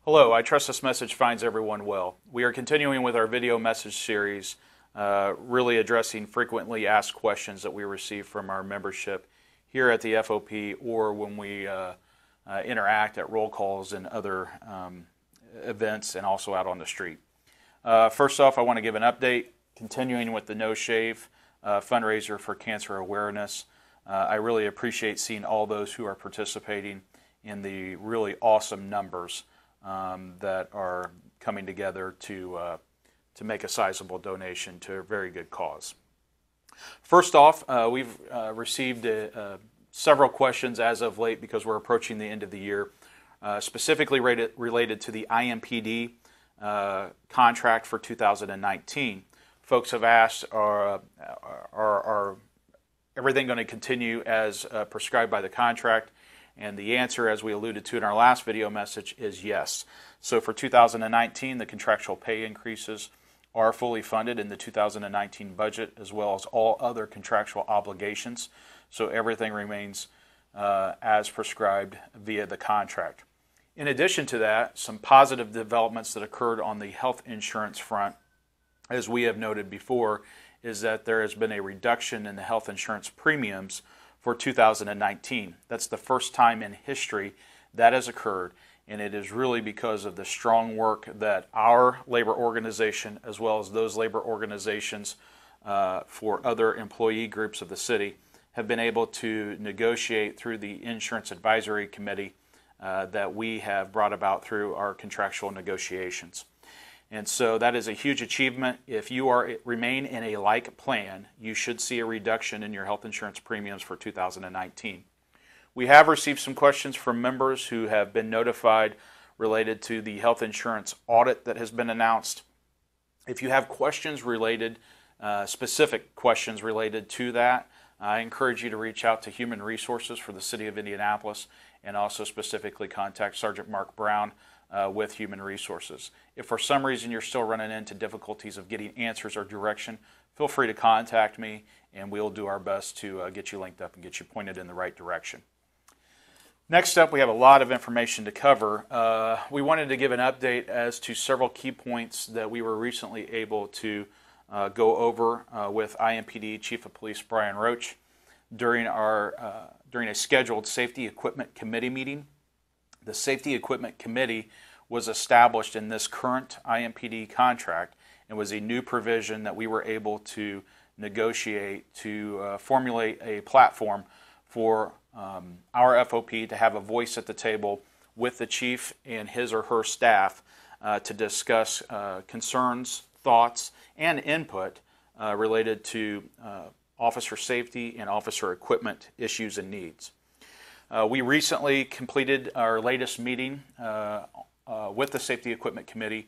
Hello, I trust this message finds everyone well. We are continuing with our video message series, really addressing frequently asked questions that we receive from our membership here at the FOP or when we interact at roll calls and other events and also out on the street. First off, I want to give an update, continuing with the No Shave fundraiser for cancer awareness. I really appreciate seeing all those who are participating in the really awesome numbers that are coming together to make a sizable donation to a very good cause. First off, we've received several questions as of late because we're approaching the end of the year, specifically related to the IMPD contract for 2019. Folks have asked, are everything going to continue as prescribed by the contract? And the answer, as we alluded to in our last video message, is yes. So for 2019, the contractual pay increases are fully funded in the 2019 budget, as well as all other contractual obligations. So everything remains as prescribed via the contract. In addition to that, some positive developments that occurred on the health insurance front, as we have noted before, is that there has been a reduction in the health insurance premiums for 2019. That's the first time in history that has occurred, and it is really because of the strong work that our labor organization, as well as those labor organizations for other employee groups of the city, have been able to negotiate through the Insurance Advisory Committee that we have brought about through our contractual negotiations. And so that is a huge achievement. If you remain in a like plan, you should see a reduction in your health insurance premiums for 2019. We have received some questions from members who have been notified related to the health insurance audit that has been announced. If you have questions related, specific questions related to that, I encourage you to reach out to Human Resources for the City of Indianapolis and also specifically contact Sergeant Mark Brown with Human Resources. If for some reason you're still running into difficulties of getting answers or direction, feel free to contact me and we'll do our best to get you linked up and get you pointed in the right direction. Next up, we have a lot of information to cover. We wanted to give an update as to several key points that we were recently able to go over with IMPD Chief of Police Brian Roach during a scheduled Safety Equipment Committee meeting. The Safety Equipment Committee was established in this current IMPD contract and was a new provision that we were able to negotiate to formulate a platform for our FOP to have a voice at the table with the chief and his or her staff to discuss concerns, thoughts, and input related to officer safety and officer equipment issues and needs. We recently completed our latest meeting with the Safety Equipment Committee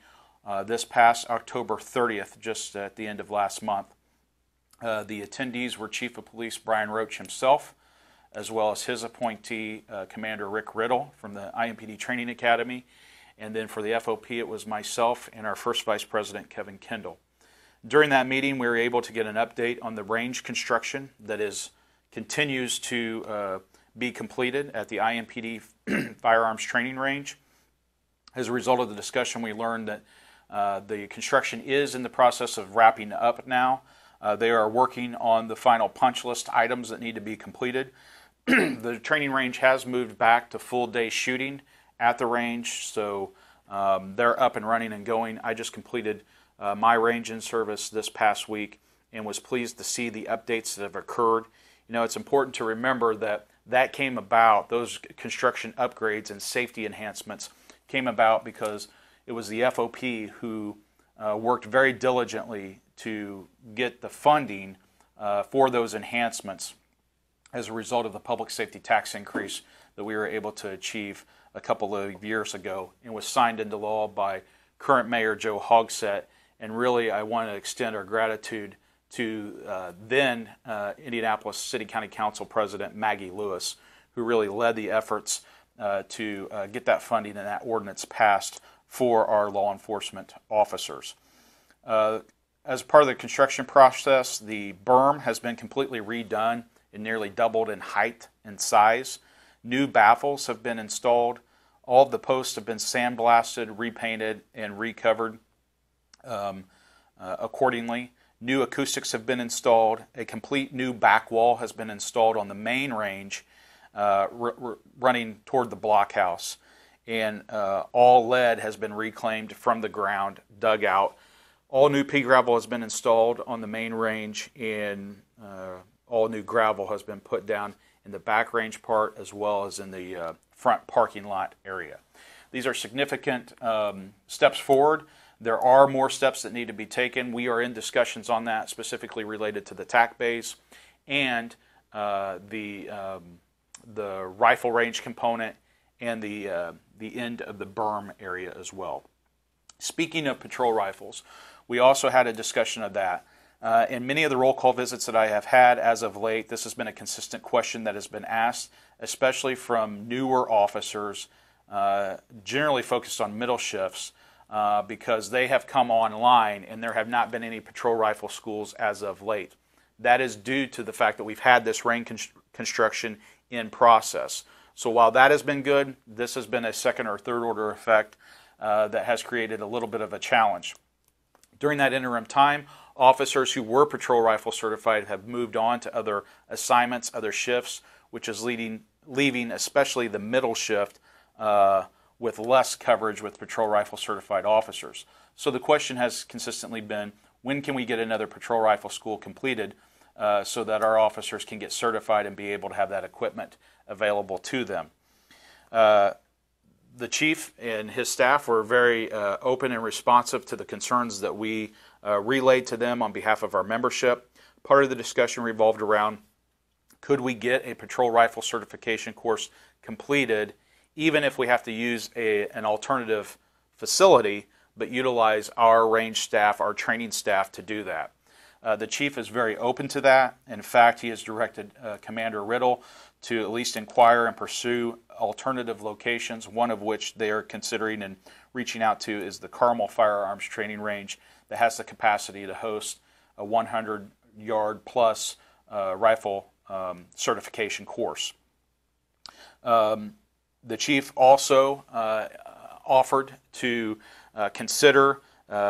this past October 30th, just at the end of last month. The attendees were Chief of Police Brian Roach himself, as well as his appointee, Commander Rick Riddle from the IMPD Training Academy. And then for the FOP, it was myself and our first Vice President, Kevin Kendall. During that meeting, we were able to get an update on the range construction that continues to be completed at the IMPD Firearms Training Range. As a result of the discussion, we learned that the construction is in the process of wrapping up now. They are working on the final punch list items that need to be completed. The training range has moved back to full day shooting at the range, so they're up and running and going. I just completed my range in service this past week and was pleased to see the updates that have occurred. You know, it's important to remember that came about, those construction upgrades and safety enhancements came about because it was the FOP who worked very diligently to get the funding for those enhancements as a result of the public safety tax increase that we were able to achieve a couple of years ago and was signed into law by current Mayor Joe Hogsett. And really, I want to extend our gratitude to then Indianapolis City County Council President Maggie Lewis, who really led the efforts to get that funding and that ordinance passed for our law enforcement officers. As part of the construction process, the berm has been completely redone and nearly doubled in height and size. New baffles have been installed All of the posts have been sandblasted, repainted, and recovered accordingly. New acoustics have been installed. A complete new back wall has been installed on the main range running toward the blockhouse. And all lead has been reclaimed from the ground, dug out. All new pea gravel has been installed on the main range, and all new gravel has been put down in the back range part as well as in the front parking lot area. These are significant steps forward. There are more steps that need to be taken. We are in discussions on that, specifically related to the TAC bays and the rifle range component and the end of the berm area as well. Speaking of patrol rifles, we also had a discussion of that. In many of the roll call visits that I have had as of late, this has been a consistent question that has been asked, especially from newer officers, generally focused on middle shifts, because they have come online and there have not been any patrol rifle schools as of late. That is due to the fact that we've had this range construction in process. So while that has been good, this has been a second or third order effect that has created a little bit of a challenge. During that interim time, officers who were patrol rifle certified have moved on to other assignments, other shifts, which is leaving especially the middle shift with less coverage with patrol rifle certified officers. So the question has consistently been, when can we get another patrol rifle school completed so that our officers can get certified and be able to have that equipment available to them? The chief and his staff were very open and responsive to the concerns that we relayed to them on behalf of our membership. Part of the discussion revolved around, could we get a patrol rifle certification course completed even if we have to use an alternative facility, but utilize our range staff, our training staff to do that? The chief is very open to that. In fact, he has directed Commander Riddle to at least inquire and pursue alternative locations, one of which they are considering and reaching out to is the Carmel Firearms Training Range that has the capacity to host a 100-yard plus rifle certification course. The chief also offered to consider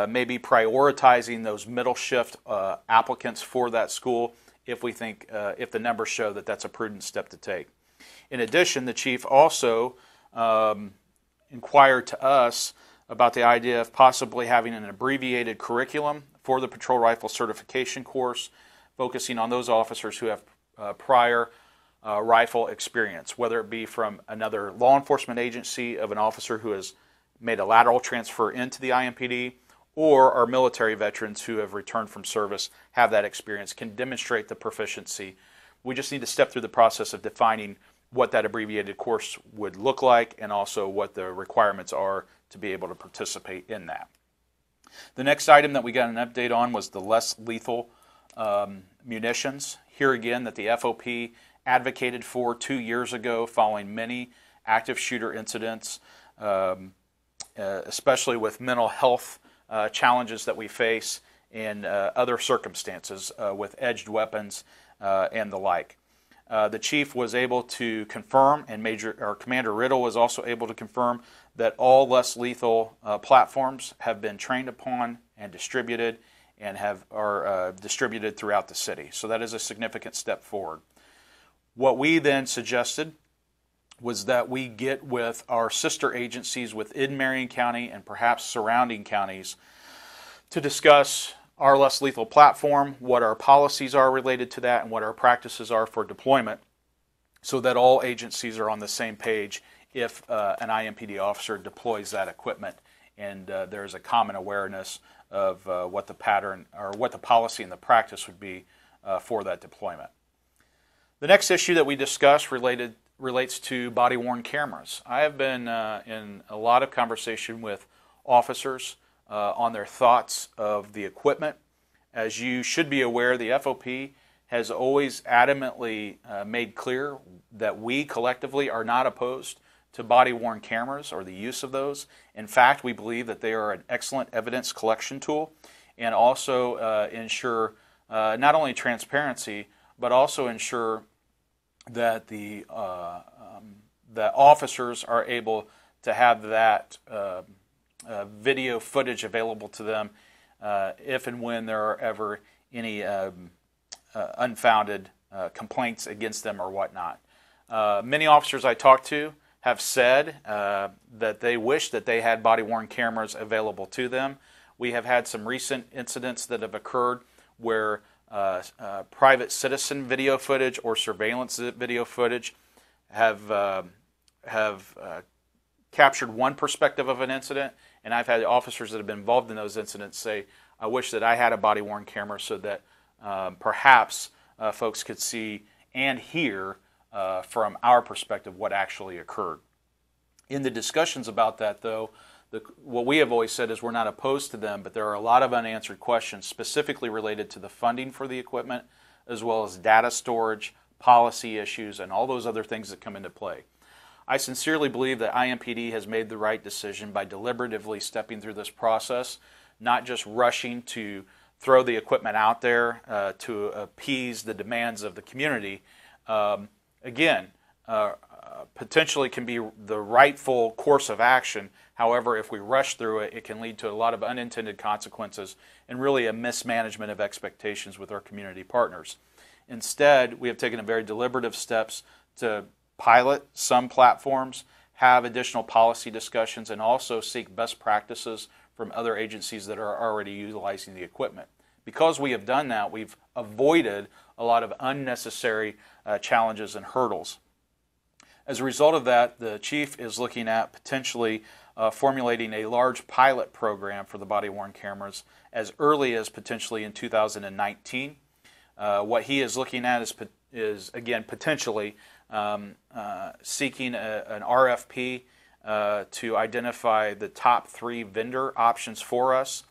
maybe prioritizing those middle shift applicants for that school if we think, if the numbers show that that's a prudent step to take. In addition, the chief also inquired to us about the idea of possibly having an abbreviated curriculum for the patrol rifle certification course, focusing on those officers who have prior rifle experience, whether it be from another law enforcement agency of an officer who has made a lateral transfer into the IMPD, or our military veterans who have returned from service have that experience, can demonstrate the proficiency. We just need to step through the process of defining what that abbreviated course would look like and also what the requirements are to be able to participate in that. The next item that we got an update on was the less lethal munitions. Here again, that the FOP advocated for 2 years ago following many active shooter incidents, especially with mental health challenges that we face in other circumstances with edged weapons and the like. The chief was able to confirm, and Commander Riddle was also able to confirm, that all less lethal platforms have been trained upon and distributed and are distributed throughout the city. So that is a significant step forward. What we then suggested was that we get with our sister agencies within Marion County and perhaps surrounding counties to discuss our less lethal platform, what our policies are related to that, and what our practices are for deployment, so that all agencies are on the same page if an IMPD officer deploys that equipment, and there's a common awareness of what the pattern or what the policy and the practice would be for that deployment. The next issue that we discussed relates to body-worn cameras. I have been in a lot of conversation with officers on their thoughts of the equipment. As you should be aware, the FOP has always adamantly made clear that we collectively are not opposed to body-worn cameras or the use of those. In fact, we believe that they are an excellent evidence collection tool and also ensure not only transparency, but also ensure that the officers are able to have that video footage available to them if and when there are ever any unfounded complaints against them or whatnot. Many officers I talked to have said that they wish that they had body-worn cameras available to them. We have had some recent incidents that have occurred where private citizen video footage or surveillance video footage have captured one perspective of an incident, and I've had officers that have been involved in those incidents say, I wish that I had a body-worn camera so that perhaps folks could see and hear from our perspective what actually occurred. In the discussions about that, though, what we have always said is we're not opposed to them, but there are a lot of unanswered questions specifically related to the funding for the equipment, as well as data storage, policy issues, and all those other things that come into play. I sincerely believe that IMPD has made the right decision by deliberatively stepping through this process, not just rushing to throw the equipment out there to appease the demands of the community. Potentially can be the rightful course of action. However, if we rush through it, it can lead to a lot of unintended consequences and really a mismanagement of expectations with our community partners. Instead, we have taken a very deliberative steps to pilot some platforms, have additional policy discussions, and also seek best practices from other agencies that are already utilizing the equipment. Because we have done that, we've avoided a lot of unnecessary challenges and hurdles. As a result of that, the Chief is looking at potentially formulating a large pilot program for the body-worn cameras as early as potentially in 2019. What he is looking at is again, potentially seeking an RFP to identify the top 3 vendor options for us,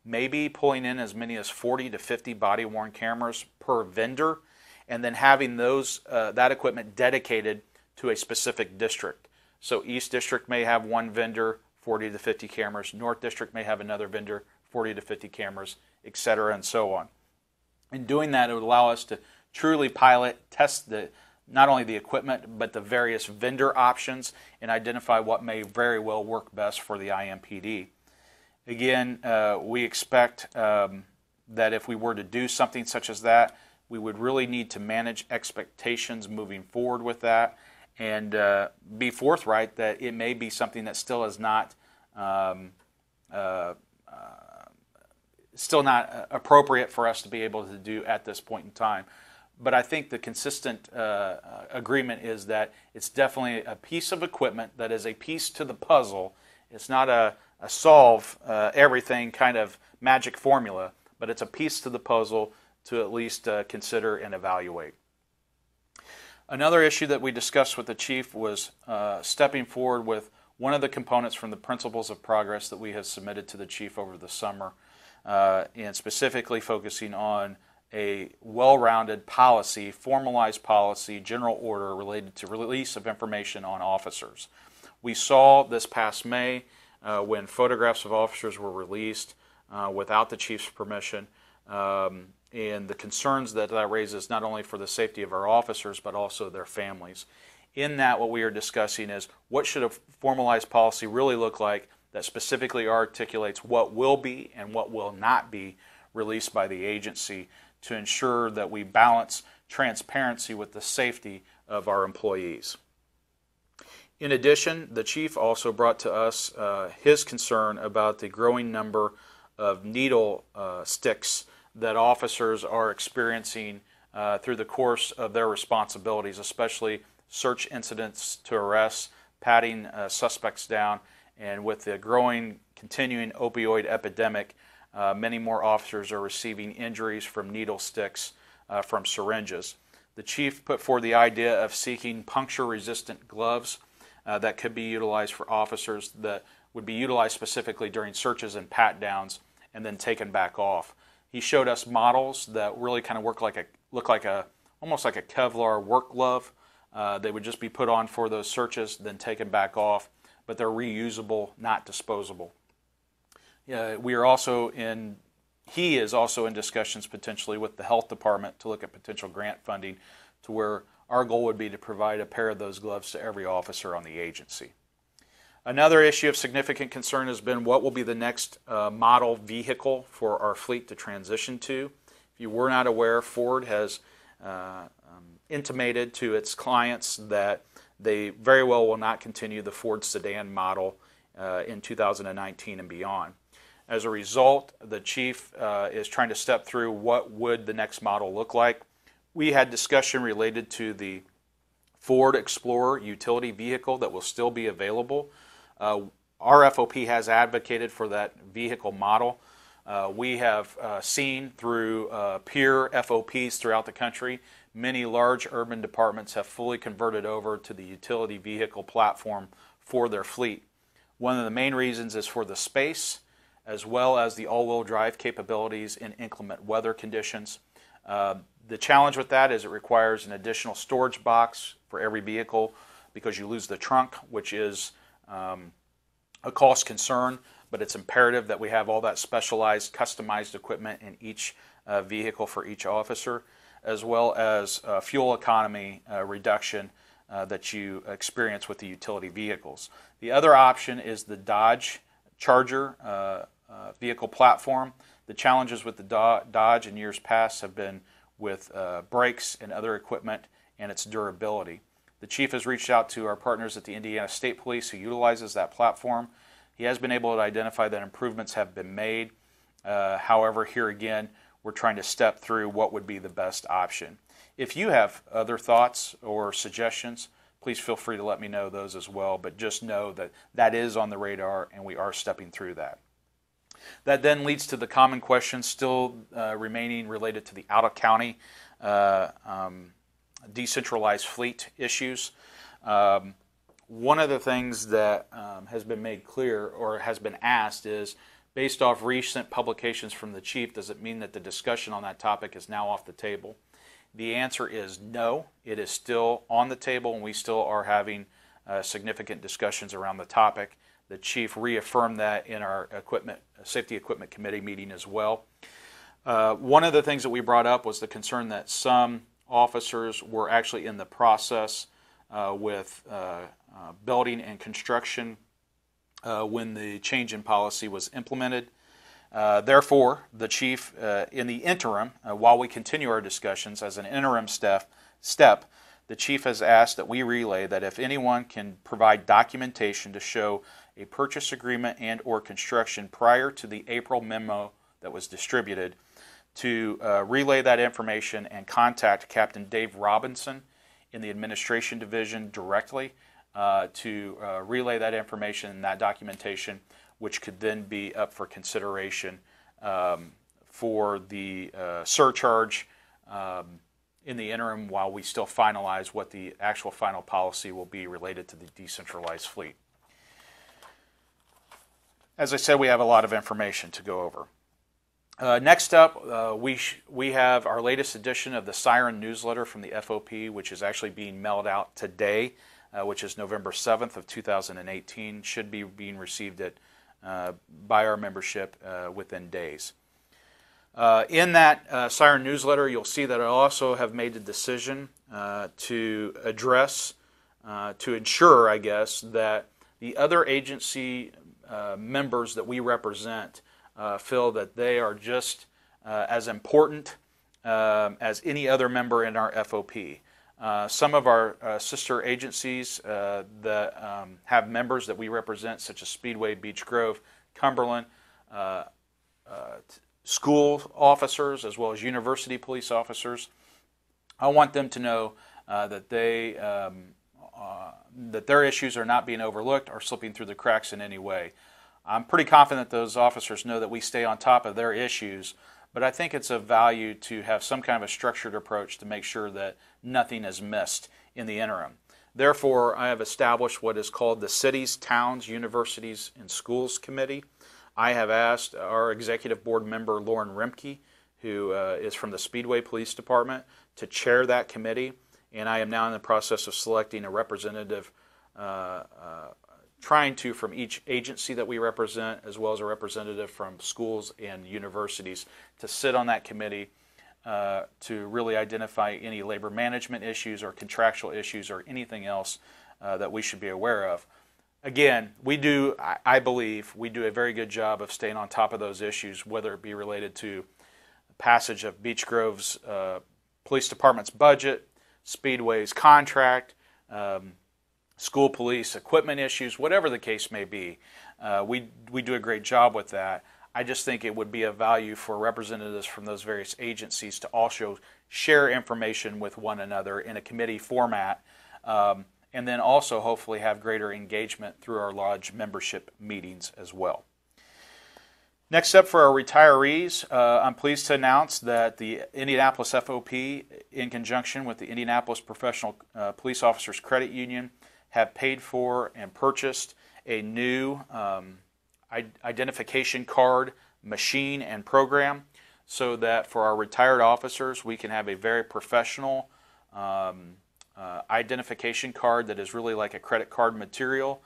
maybe pulling in as many as 40 to 50 body-worn cameras per vendor, and then having that equipment dedicated to a specific district. So East District may have one vendor, 40 to 50 cameras. North District may have another vendor, 40 to 50 cameras, etc., and so on. In doing that, it would allow us to truly pilot, test not only the equipment, but the various vendor options and identify what may very well work best for the IMPD. Again, we expect that if we were to do something such as that, we would really need to manage expectations moving forward with that, and be forthright that it may be something that still is not appropriate for us to be able to do at this point in time. But I think the consistent agreement is that it's definitely a piece of equipment that is a piece to the puzzle. It's not a solve everything kind of magic formula, but it's a piece to the puzzle to at least consider and evaluate. Another issue that we discussed with the Chief was stepping forward with one of the components from the Principles of Progress that we have submitted to the Chief over the summer, and specifically focusing on a well-rounded policy, formalized policy, general order related to release of information on officers. We saw this past May when photographs of officers were released without the Chief's permission, and the concerns that raises not only for the safety of our officers but also their families. In that, what we are discussing is what should a formalized policy really look like that specifically articulates what will be and what will not be released by the agency to ensure that we balance transparency with the safety of our employees. In addition, the Chief also brought to us his concern about the growing number of needle sticks that officers are experiencing through the course of their responsibilities, especially search incidents to arrest, patting suspects down, and with the growing, continuing opioid epidemic, many more officers are receiving injuries from needle sticks from syringes. The Chief put forward the idea of seeking puncture-resistant gloves that could be utilized for officers that would be utilized specifically during searches and pat-downs and then taken back off. He showed us models that really kind of look like almost like a Kevlar work glove. They would just be put on for those searches, then taken back off, but they're reusable, not disposable. He is also in discussions potentially with the Health Department to look at potential grant funding to where our goal would be to provide a pair of those gloves to every officer on the agency. Another issue of significant concern has been what will be the next model vehicle for our fleet to transition to. If you were not aware, Ford has intimated to its clients that they very well will not continue the Ford sedan model in 2019 and beyond. As a result, the chief is trying to step through what would the next model look like. We had discussion related to the Ford Explorer utility vehicle that will still be available. Our FOP has advocated for that vehicle model. We have seen through peer FOPs throughout the country, many large urban departments have fully converted over to the utility vehicle platform for their fleet. One of the main reasons is for the space, as well as the all-wheel drive capabilities in inclement weather conditions. The challenge with that is it requires an additional storage box for every vehicle because you lose the trunk, which is a cost concern, but it's imperative that we have all that specialized, customized equipment in each vehicle for each officer, as well as fuel economy reduction that you experience with the utility vehicles. The other option is the Dodge Charger vehicle platform. The challenges with the Dodge in years past have been with brakes and other equipment and its durability. The chief has reached out to our partners at the Indiana State Police who utilizes that platform. He has been able to identify that improvements have been made. However, here again, we're trying to step through what would be the best option. If you have other thoughts or suggestions, please feel free to let me know those as well, but just know that that is on the radar and we are stepping through that. That then leads to the common questions still remaining related to the out-of-county decentralized fleet issues. One of the things that has been made clear or has been asked is, based off recent publications from the chief, does it mean that the discussion on that topic is now off the table? The answer is no. It is still on the table and we still are having significant discussions around the topic. The chief reaffirmed that in our Safety Equipment Committee meeting as well. One of the things that we brought up was the concern that some officers were actually in the process with building and construction when the change in policy was implemented. Therefore, the chief, in the interim, while we continue our discussions as an interim step, the chief has asked that we relay that if anyone can provide documentation to show a purchase agreement and or construction prior to the April memo that was distributed, to relay that information and contact Captain Dave Robinson in the Administration Division directly to relay that information and that documentation, which could then be up for consideration for the surcharge in the interim while we still finalize what the actual final policy will be related to the decentralized fleet. As I said, we have a lot of information to go over. Next up, we have our latest edition of the Siren newsletter from the FOP, which is actually being mailed out today, which is November 7th of 2018. Should be being received by our membership within days. In that Siren newsletter, you'll see that I also have made the decision to address, to ensure, I guess, that the other agency members that we represent feel that they are just as important as any other member in our FOP. Some of our sister agencies that have members that we represent, such as Speedway, Beech Grove, Cumberland, school officers, as well as university police officers, I want them to know that that their issues are not being overlooked or slipping through the cracks in any way. I'm pretty confident those officers know that we stay on top of their issues, but I think it's of value to have some kind of a structured approach to make sure that nothing is missed in the interim. Therefore, I have established what is called the Cities, Towns, Universities, and Schools Committee. I have asked our executive board member, Lauren Remke, who is from the Speedway Police Department, to chair that committee, and I am now in the process of selecting a representative from each agency that we represent, as well as a representative from schools and universities to sit on that committee to really identify any labor management issues or contractual issues or anything else that we should be aware of. Again, I believe we do a very good job of staying on top of those issues, whether it be related to passage of Beech Grove's police department's budget, Speedway's contract, school police equipment issues, whatever the case may be. We do a great job with that. I just think it would be of value for representatives from those various agencies to also share information with one another in a committee format, and then also hopefully have greater engagement through our lodge membership meetings as well. Next up, for our retirees, I'm pleased to announce that the Indianapolis FOP, in conjunction with the Indianapolis Professional Police Officers Credit Union, have paid for and purchased a new identification card machine and program, so that for our retired officers we can have a very professional identification card that is really like a credit card material,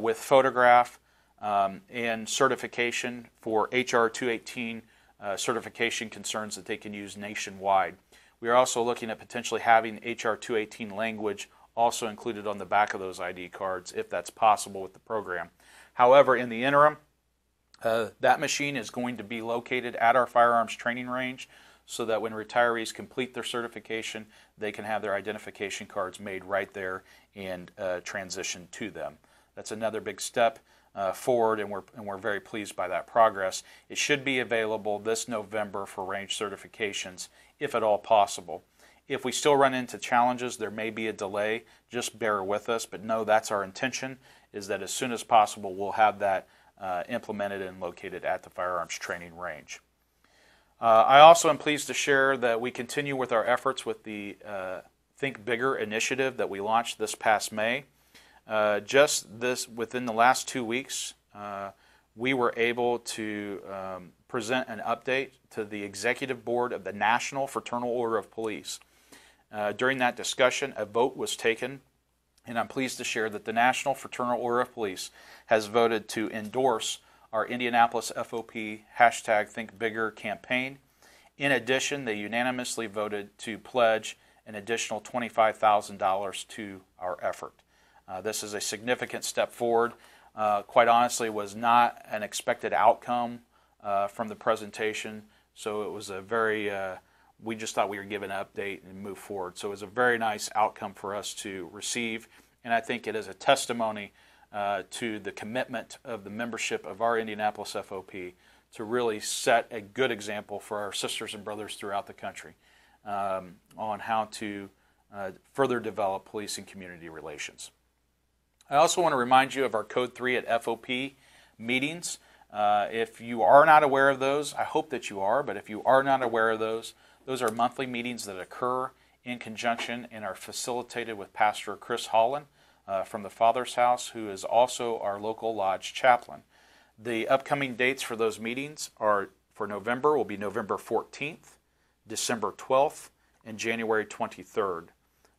with photograph and certification for HR 218 certification concerns that they can use nationwide. We are also looking at potentially having HR 218 language also included on the back of those ID cards, if that's possible with the program. However, in the interim, that machine is going to be located at our firearms training range, so that when retirees complete their certification, they can have their identification cards made right there and transitioned to them. That's another big step forward, and we're very pleased by that progress. It should be available this November for range certifications, if at all possible. If we still run into challenges, there may be a delay. Just bear with us, but no, that's our intention, is that as soon as possible we'll have that implemented and located at the firearms training range. I also am pleased to share that we continue with our efforts with the Think Bigger initiative that we launched this past May. Within the last 2 weeks, we were able to present an update to the Executive Board of the National Fraternal Order of Police. During that discussion, a vote was taken, and I'm pleased to share that the National Fraternal Order of Police has voted to endorse our Indianapolis FOP #ThinkBigger campaign. In addition, they unanimously voted to pledge an additional $25,000 to our effort. This is a significant step forward. Quite honestly, was not an expected outcome from the presentation, so it was a very, we just thought we were given an update and move forward. So it was a very nice outcome for us to receive, and I think it is a testimony to the commitment of the membership of our Indianapolis FOP to really set a good example for our sisters and brothers throughout the country on how to further develop police and community relations. I also want to remind you of our Code 3 at FOP meetings. If you are not aware of those, I hope that you are, but if you are not aware of those are monthly meetings that occur in conjunction and are facilitated with Pastor Chris Holland from the Father's House, who is also our local lodge chaplain. The upcoming dates for those meetings are for November will be November 14th, December 12th, and January 23rd.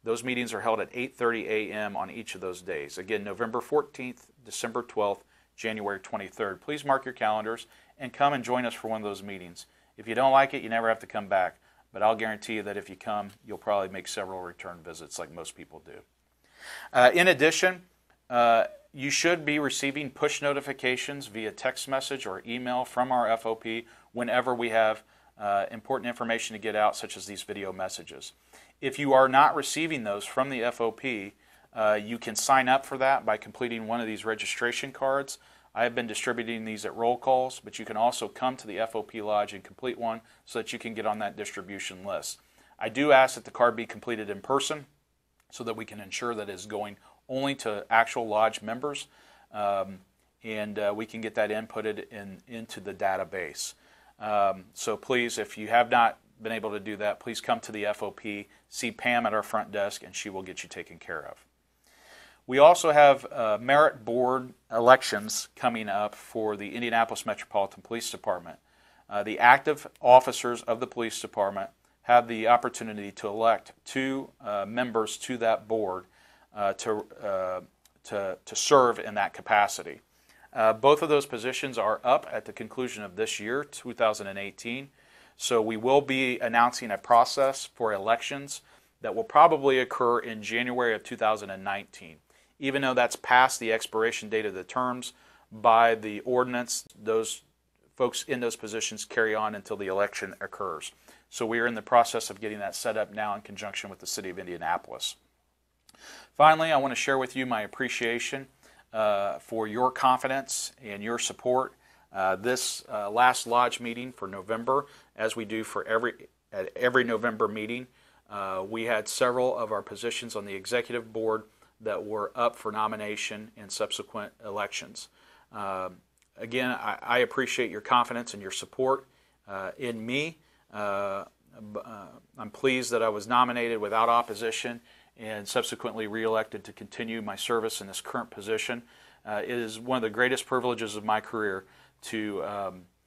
Those meetings are held at 8:30 a.m. on each of those days. Again, November 14th, December 12th, January 23rd. Please mark your calendars and come and join us for one of those meetings. If you don't like it, you never have to come back, but I'll guarantee you that if you come, you'll probably make several return visits like most people do. In addition, you should be receiving push notifications via text message or email from our FOP whenever we have important information to get out, such as these video messages. If you are not receiving those from the FOP, you can sign up for that by completing one of these registration cards. I have been distributing these at roll calls, but you can also come to the FOP Lodge and complete one so that you can get on that distribution list. I do ask that the card be completed in person so that we can ensure that it's going only to actual Lodge members, and we can get that inputted into the database. So please, if you have not been able to do that, please come to the FOP, see Pam at our front desk, and she will get you taken care of. We also have merit board elections coming up for the Indianapolis Metropolitan Police Department. The active officers of the police department have the opportunity to elect 2 members to that board to serve in that capacity. Both of those positions are up at the conclusion of this year, 2018. So we will be announcing a process for elections that will probably occur in January of 2019. even though that's past the expiration date of the terms, by the ordinance, those folks in those positions carry on until the election occurs. So we are in the process of getting that set up now in conjunction with the City of Indianapolis. Finally, I want to share with you my appreciation for your confidence and your support. This last Lodge meeting for November, as we do for every November meeting, we had several of our positions on the executive board that were up for nomination in subsequent elections. Again, I appreciate your confidence and your support in me. I'm pleased that I was nominated without opposition and subsequently reelected to continue my service in this current position. It is one of the greatest privileges of my career to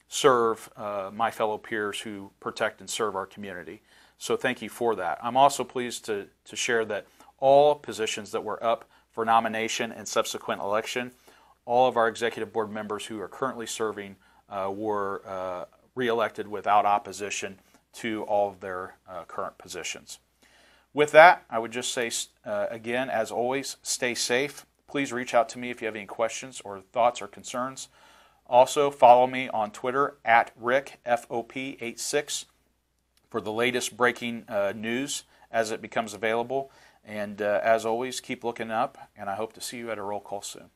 serve my fellow peers who protect and serve our community. So thank you for that. I'm also pleased to share that all positions that were up for nomination and subsequent election, all of our executive board members who are currently serving were reelected without opposition to all of their current positions. With that, I would just say, again, as always, stay safe. Please reach out to me if you have any questions or thoughts or concerns. Also, follow me on Twitter at Rick, FOP86, for the latest breaking news as it becomes available. And as always, keep looking up, and I hope to see you at a roll call soon.